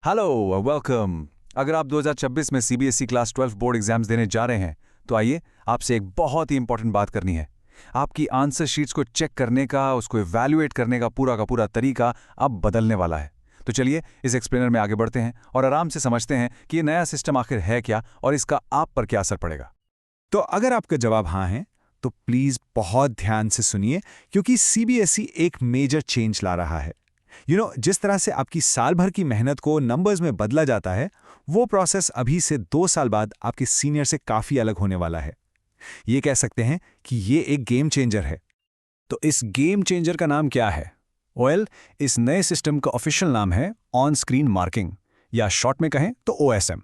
Hello welcome. अगर आप 2026 में सीबीएसई क्लास 12 बोर्ड एग्जाम्स देने जा रहे हैं तो आइए आपसे एक बहुत ही इंपॉर्टेंट बात करनी है। आपकी आंसर शीट्स को चेक करने का, उसको इवैल्यूएट करने का पूरा तरीका अब बदलने वाला है। तो चलिए इस एक्सप्लेनर में आगे बढ़ते हैं और आराम से समझते हैं कि ये नया सिस्टम आखिर है क्या और इसका आप पर क्या असर पड़ेगा। तो अगर आपका जवाब हाँ है तो प्लीज बहुत ध्यान से सुनिए, क्योंकि सीबीएसई एक मेजर चेंज ला रहा है। जिस तरह से आपकी साल भर की मेहनत को नंबर्स में बदला जाता है, वो प्रोसेस अभी से 2 साल बाद आपके सीनियर से काफी अलग होने वाला है। ये कह सकते हैं कि ये एक गेम चेंजर है। तो इस गेम चेंजर का नाम क्या है? वेल, इस नए सिस्टम का ऑफिशियल नाम है ऑन स्क्रीन मार्किंग, या शॉर्ट में कहें तो ओएसएम।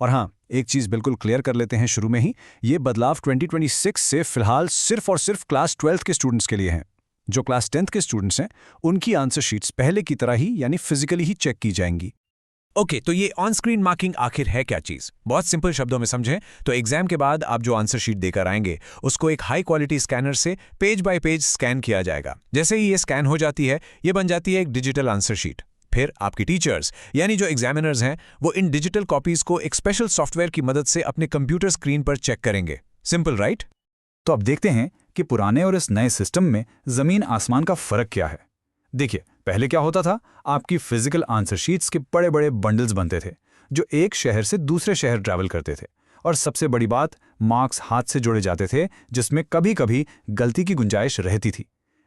और हाँ, एक चीज बिल्कुल क्लियर कर लेते हैं शुरू में ही, ये बदलाव 2026 से फिलहाल सिर्फ और सिर्फ क्लास 12 के स्टूडेंट्स के लिए हैं। जो क्लास 10th के स्टूडेंट्स हैं उनकी आंसर शीट्स पहले की तरह ही यानी फिजिकली ही चेक की जाएंगी। ओके, तो ये ऑन स्क्रीन मार्किंग आखिर है क्या चीज? बहुत सिंपल शब्दों में समझें तो एग्जाम के बाद आप जो आंसर शीट देकर आएंगे उसको एक हाई क्वालिटी स्कैनर से पेज बाय पेज स्कैन किया जाएगा। जैसे ही ये स्कैन हो जाती है, ये बन जाती है एक डिजिटल आंसर शीट। फिर आपकी टीचर्स यानी जो एग्जामिनर्स हैं वो इन डिजिटल कॉपीज को एक स्पेशल सॉफ्टवेयर की मदद से अपने कंप्यूटर स्क्रीन पर चेक करेंगे। Simple, right? तो अब देखते हैं कि पुराने और इस नए सिस्टम में जमीन आसमान का फर्क क्या है। देखिए, पहले क्या होता था, आपकी फिजिकल आंसर शीट्स के बड़े बड़े बंडल्स बनते थे जो एक शहर से दूसरे शहर ट्रैवल करते थे। और सबसे बड़ी बात, मार्क्स हाथ से जोड़े जाते थे जिसमें कभी कभी गलती की गुंजाइश रहती थी।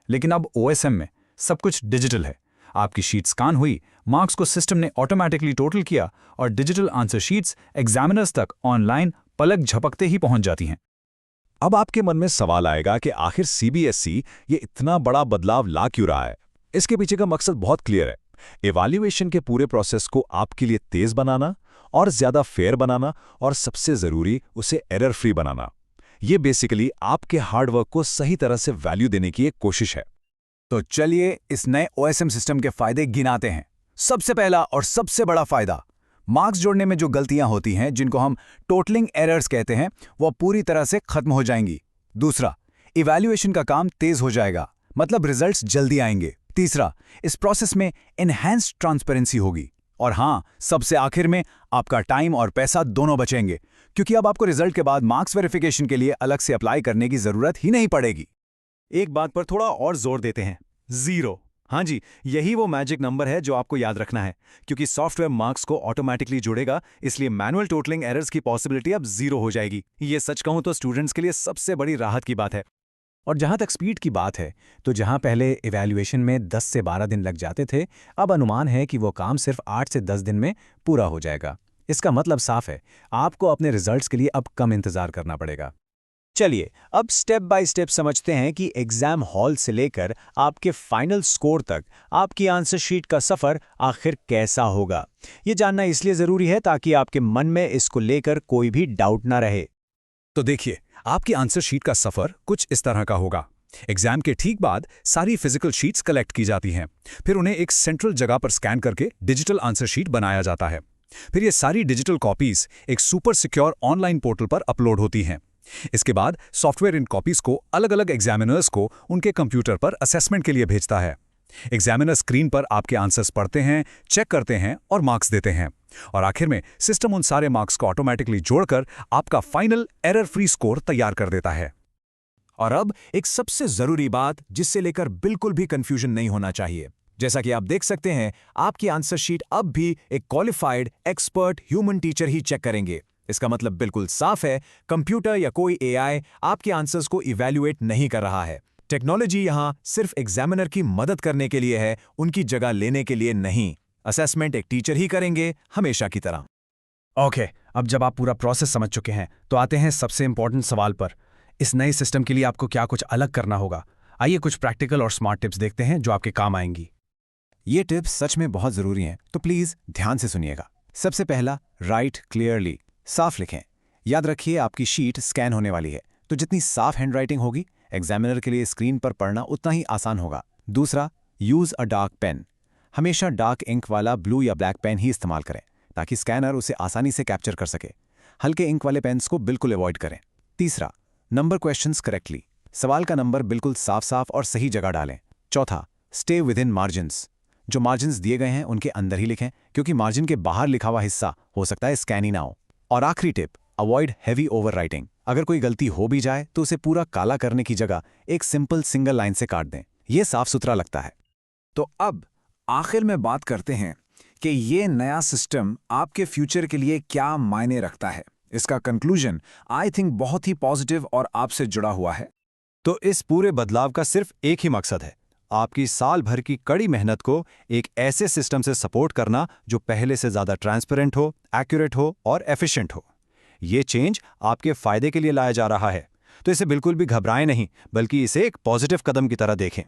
लेकिन अब ओएसएम में सब कुछ डिजिटल है। आपकी शीट स्कैन हुई, मार्क्स को सिस्टम ने ऑटोमेटिकली टोटल किया और डिजिटल आंसर शीट्स एग्जामिनर्स तक ऑनलाइन पलक झपकते ही पहुंच जाती हैं। अब आपके मन में सवाल आएगा कि आखिर सीबीएसई ये इतना बड़ा बदलाव ला क्यों रहा है। इसके पीछे का मकसद बहुत क्लियर है। इवैल्यूएशन के पूरे प्रोसेस को आपके लिए तेज बनाना और ज्यादा फेयर बनाना, और सबसे जरूरी उसे एरर फ्री बनाना। ये बेसिकली आपके हार्डवर्क को सही तरह से वैल्यू देने की एक कोशिश है। तो चलिए इस नए ओएसएम सिस्टम के फायदे गिनाते हैं। सबसे पहला और सबसे बड़ा फायदा, मार्क्स जोड़ने में जो गलतियां होती हैं जिनको हम टोटलिंग एरर्स कहते हैं, वो पूरी तरह से खत्म हो जाएंगी। दूसरा, इवैल्यूएशन का काम तेज हो जाएगा, मतलब रिजल्ट्स जल्दी आएंगे। तीसरा, इस प्रोसेस में एनहांस्ड ट्रांसपेरेंसी होगी। और हां, सबसे आखिर में आपका टाइम और पैसा दोनों बचेंगे, क्योंकि अब आपको रिजल्ट के बाद मार्क्स वेरिफिकेशन के लिए अलग से अप्लाई करने की जरूरत ही नहीं पड़ेगी। एक बात पर थोड़ा और जोर देते हैं, जीरो। हाँ जी, यही वो मैजिक नंबर है जो आपको याद रखना है, क्योंकि सॉफ्टवेयर मार्क्स को ऑटोमेटिकली जोड़ेगा, इसलिए मैनुअल टोटलिंग एरर्स की पॉसिबिलिटी अब जीरो हो जाएगी। ये सच कहूं तो स्टूडेंट्स के लिए सबसे बड़ी राहत की बात है। और जहां तक स्पीड की बात है, तो जहां पहले इवैल्यूएशन में 10 से 12 दिन लग जाते थे, अब अनुमान है कि वो काम सिर्फ 8 से 10 दिन में पूरा हो जाएगा। इसका मतलब साफ है, आपको अपने रिजल्ट्स के लिए अब कम इंतजार करना पड़ेगा। चलिए अब स्टेप बाय स्टेप समझते हैं कि एग्जाम हॉल से लेकर आपके फाइनल स्कोर तक आपकी आंसर शीट का सफर आखिर कैसा होगा। ये जानना इसलिए जरूरी है ताकि आपके मन में इसको लेकर कोई भी डाउट ना रहे। तो देखिए, आपकी आंसर शीट का सफर कुछ इस तरह का होगा। एग्जाम के ठीक बाद सारी फिजिकल शीट्स कलेक्ट की जाती हैं। फिर उन्हें एक सेंट्रल जगह पर स्कैन करके डिजिटल आंसर शीट बनाया जाता है। फिर ये सारी डिजिटल कॉपीज एक सुपर सिक्योर ऑनलाइन पोर्टल पर अपलोड होती हैं। इसके बाद सॉफ्टवेयर इन कॉपीज को अलग अलग एग्जामिनर्स को उनके कंप्यूटर पर असेसमेंट के लिए भेजता है। एग्जामिनर स्क्रीन पर आपके आंसर्स पढ़ते हैं, चेक करते हैं और मार्क्स देते हैं। और आखिर में सिस्टम उन सारे मार्क्स को ऑटोमेटिकली जोड़कर आपका फाइनल एरर फ्री स्कोर तैयार कर देता है। और अब एक सबसे जरूरी बात, जिससे लेकर बिल्कुल भी कंफ्यूजन नहीं होना चाहिए। जैसा कि आप देख सकते हैं, आपकी आंसर शीट अब भी एक क्वालिफाइड एक्सपर्ट ह्यूमन टीचर ही चेक करेंगे। इसका मतलब बिल्कुल साफ है, कंप्यूटर या कोई एआई आपके आंसर्स को इवैल्यूएट नहीं कर रहा है। टेक्नोलॉजी यहां सिर्फ एग्जामिनर की मदद करने के लिए है, उनकी जगह लेने के लिए नहीं। असेसमेंट एक टीचर ही करेंगे, हमेशा की तरह। ओके, अब जब आप पूरा प्रोसेस समझ चुके हैं तो आते हैं सबसे इंपॉर्टेंट सवाल पर। इस नए सिस्टम के लिए आपको क्या कुछ अलग करना होगा। आइए कुछ प्रैक्टिकल और स्मार्ट टिप्स देखते हैं जो आपके काम आएंगी। ये टिप्स सच में बहुत जरूरी हैं, तो प्लीज ध्यान से सुनिएगा। सबसे पहला, राइट क्लियरली, साफ लिखें। याद रखिए, आपकी शीट स्कैन होने वाली है, तो जितनी साफ हैंडराइटिंग होगी, एग्जामिनर के लिए स्क्रीन पर पढ़ना उतना ही आसान होगा। दूसरा, यूज अ डार्क पेन। हमेशा डार्क इंक वाला ब्लू या ब्लैक पेन ही इस्तेमाल करें, ताकि स्कैनर उसे आसानी से कैप्चर कर सके। हल्के इंक वाले पेन्स को बिल्कुल अवॉइड करें। तीसरा, नंबर क्वेश्चंस करेक्टली। सवाल का नंबर बिल्कुल साफ साफ और सही जगह डालें। चौथा, स्टे विद इन मार्जिन्स। जो मार्जिन्स दिए गए हैं उनके अंदर ही लिखें, क्योंकि मार्जिन के बाहर लिखा हुआ हिस्सा हो सकता है स्कैन ही ना हो। और आखिरी टिप, अवॉइड हैवी ओवरराइटिंग। अगर कोई गलती हो भी जाए तो उसे पूरा काला करने की जगह एक सिंपल सिंगल लाइन से काट दें। ये साफ सुथरा लगता है। तो अब आखिर में बात करते हैं कि ये नया सिस्टम आपके फ्यूचर के लिए क्या मायने रखता है। इसका कंक्लूजन आई थिंक बहुत ही पॉजिटिव और आपसे जुड़ा हुआ है। तो इस पूरे बदलाव का सिर्फ एक ही मकसद है, आपकी साल भर की कड़ी मेहनत को एक ऐसे सिस्टम से सपोर्ट करना जो पहले से ज़्यादा ट्रांसपेरेंट हो, एक्यूरेट हो और एफिशिएंट हो। ये चेंज आपके फायदे के लिए लाया जा रहा है, तो इसे बिल्कुल भी घबराएं नहीं, बल्कि इसे एक पॉजिटिव कदम की तरह देखें।